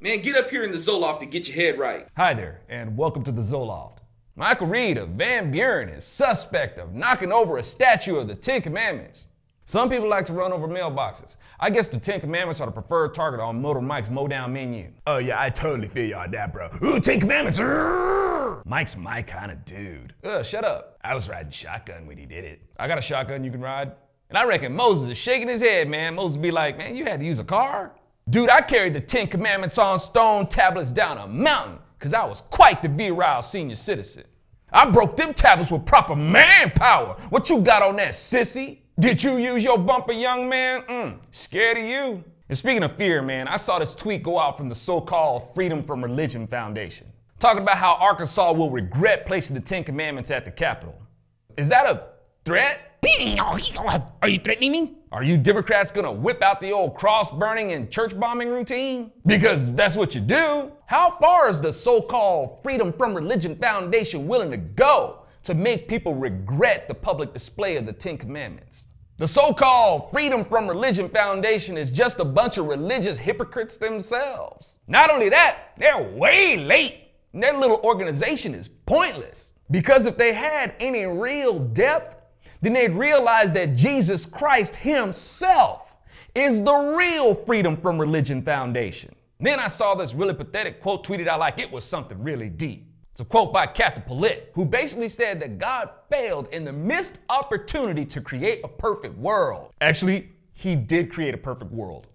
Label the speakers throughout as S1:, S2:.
S1: Man, get up here in the Zoloft to get your head right.
S2: Hi there, and welcome to the Zoloft. Michael Reed of Van Buren is suspect of knocking over a statue of the Ten Commandments. Some people like to run over mailboxes. I guess the Ten Commandments are the preferred target on Motor Mike's Modown menu.
S3: Oh yeah, I totally feel you on that, bro. Ooh, Ten Commandments! Mike's my kind of dude.
S2: Shut up.
S3: I was riding shotgun when he did it.
S2: I got a shotgun you can ride. And I reckon Moses is shaking his head, man. Moses be like, man, you had to use a car? Dude, I carried the 10 Commandments on stone tablets down a mountain because I was quite the virile senior citizen. I broke them tablets with proper manpower. What you got on that, sissy? Did you use your bumper, young man? Scared of you. And speaking of fear, man, I saw this tweet go out from the so-called Freedom from Religion Foundation, talking about how Arkansas will regret placing the 10 Commandments at the Capitol. Is that a threat?
S3: Are you threatening me?
S2: Are you Democrats gonna whip out the old cross burning and church bombing routine? Because that's what you do. How far is the so-called Freedom from Religion Foundation willing to go to make people regret the public display of the 10 Commandments? The so-called Freedom from Religion Foundation is just a bunch of religious hypocrites themselves. Not only that, they're way late, and their little organization is pointless. Because if they had any real depth, then they'd realize that Jesus Christ himself is the real Freedom from Religion Foundation. Then I saw this really pathetic quote tweeted out like it was something really deep. It's a quote by Captain Pollitt, who basically said that God failed in the missed opportunity to create a perfect world. Actually, he did create a perfect world.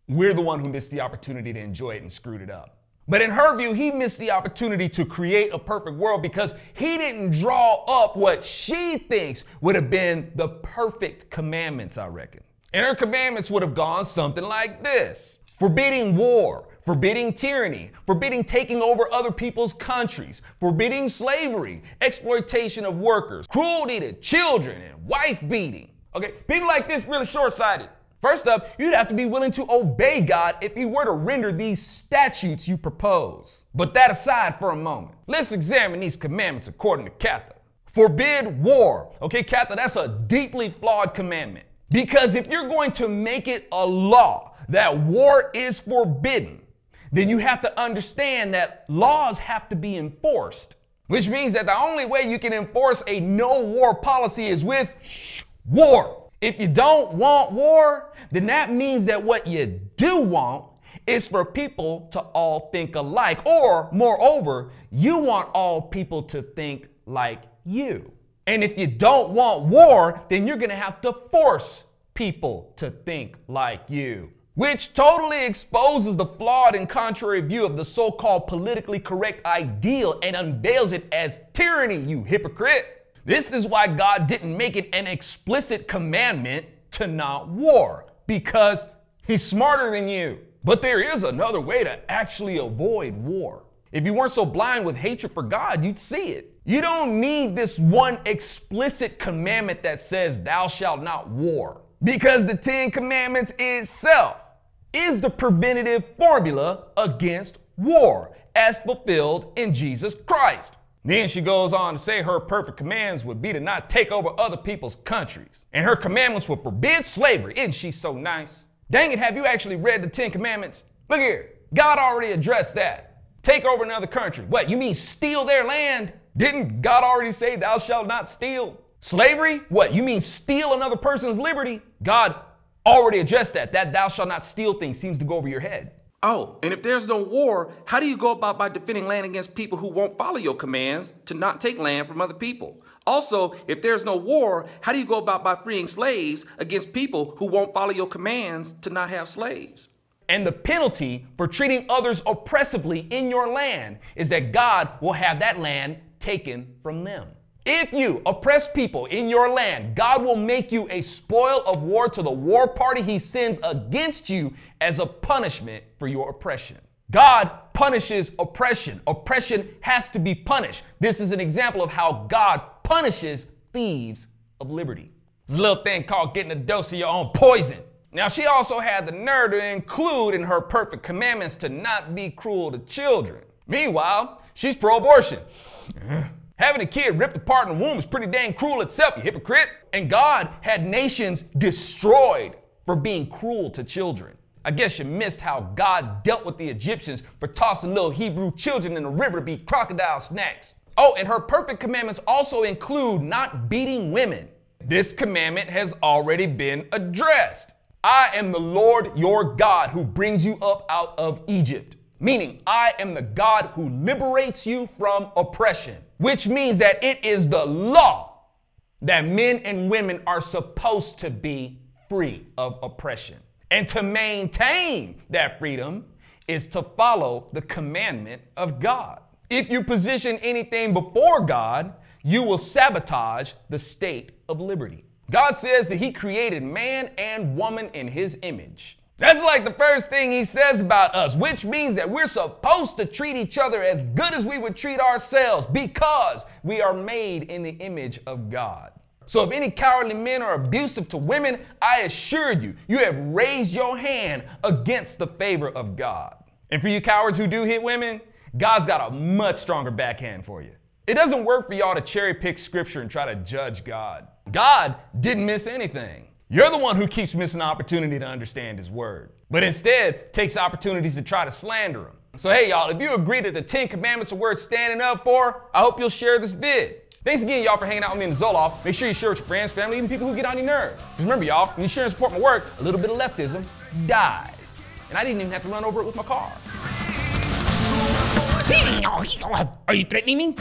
S2: We're the one who missed the opportunity to enjoy it and screwed it up. But in her view, he missed the opportunity to create a perfect world because he didn't draw up what she thinks would have been the perfect commandments, I reckon. And her commandments would have gone something like this: forbidding war, forbidding tyranny, forbidding taking over other people's countries, forbidding slavery, exploitation of workers, cruelty to children, and wife beating. Okay, people like this really short-sighted. First up, you'd have to be willing to obey God if he were to render these statutes you propose. But that aside for a moment, let's examine these commandments according to Catha. Forbid war. Okay, Catha, that's a deeply flawed commandment. Because if you're going to make it a law that war is forbidden, then you have to understand that laws have to be enforced. Which means that the only way you can enforce a no war policy is with war. If you don't want war, then that means that what you do want is for people to all think alike. Or, moreover, you want all people to think like you. And if you don't want war, then you're gonna have to force people to think like you. Which totally exposes the flawed and contrary view of the so-called politically correct ideal and unveils it as tyranny, you hypocrite. This is why God didn't make it an explicit commandment to not war, because he's smarter than you. But there is another way to actually avoid war. If you weren't so blind with hatred for God, you'd see it. You don't need this one explicit commandment that says thou shalt not war, because the 10 Commandments itself is the preventative formula against war as fulfilled in Jesus Christ. Then she goes on to say her perfect commands would be to not take over other people's countries. And her commandments would forbid slavery. Isn't she so nice? Dang it, have you actually read the 10 Commandments? Look here, God already addressed that. Take over another country. What, you mean steal their land? Didn't God already say thou shalt not steal? Slavery? What, you mean steal another person's liberty? God already addressed that. That thou shalt not steal thing seems to go over your head.
S1: Oh, and if there's no war, how do you go about by defending land against people who won't follow your commands to not take land from other people? Also, if there's no war, how do you go about by freeing slaves against people who won't follow your commands to not have slaves?
S2: And the penalty for treating others oppressively in your land is that God will have that land taken from them. If you oppress people in your land, God will make you a spoil of war to the war party he sends against you as a punishment for your oppression. God punishes oppression. Oppression has to be punished. This is an example of how God punishes thieves of liberty. There's a little thing called getting a dose of your own poison. Now, she also had the nerve to include in her perfect commandments to not be cruel to children. Meanwhile, she's pro-abortion. Having a kid ripped apart in the womb is pretty dang cruel itself, you hypocrite. And God had nations destroyed for being cruel to children. I guess you missed how God dealt with the Egyptians for tossing little Hebrew children in the river to be crocodile snacks. Oh, and her perfect commandments also include not beating women. This commandment has already been addressed. I am the Lord your God who brings you up out of Egypt. Meaning, I am the God who liberates you from oppression, which means that it is the law that men and women are supposed to be free of oppression. And to maintain that freedom is to follow the commandment of God. If you position anything before God, you will sabotage the state of liberty. God says that he created man and woman in his image. That's like the first thing he says about us, which means that we're supposed to treat each other as good as we would treat ourselves because we are made in the image of God. So if any cowardly men are abusive to women, I assure you, you have raised your hand against the favor of God. And for you cowards who do hit women, God's got a much stronger backhand for you. It doesn't work for y'all to cherry pick scripture and try to judge God. God didn't miss anything. You're the one who keeps missing the opportunity to understand his word, but instead takes opportunities to try to slander him. So hey y'all, if you agree that the 10 commandments are worth standing up for, I hope you'll share this vid. Thanks again y'all for hanging out with me in the Zoloft. Make sure you share with your friends, family, even people who get on your nerves. Just remember y'all, when you share and support my work, a little bit of leftism dies. And I didn't even have to run over it with my car.
S3: Are you threatening me?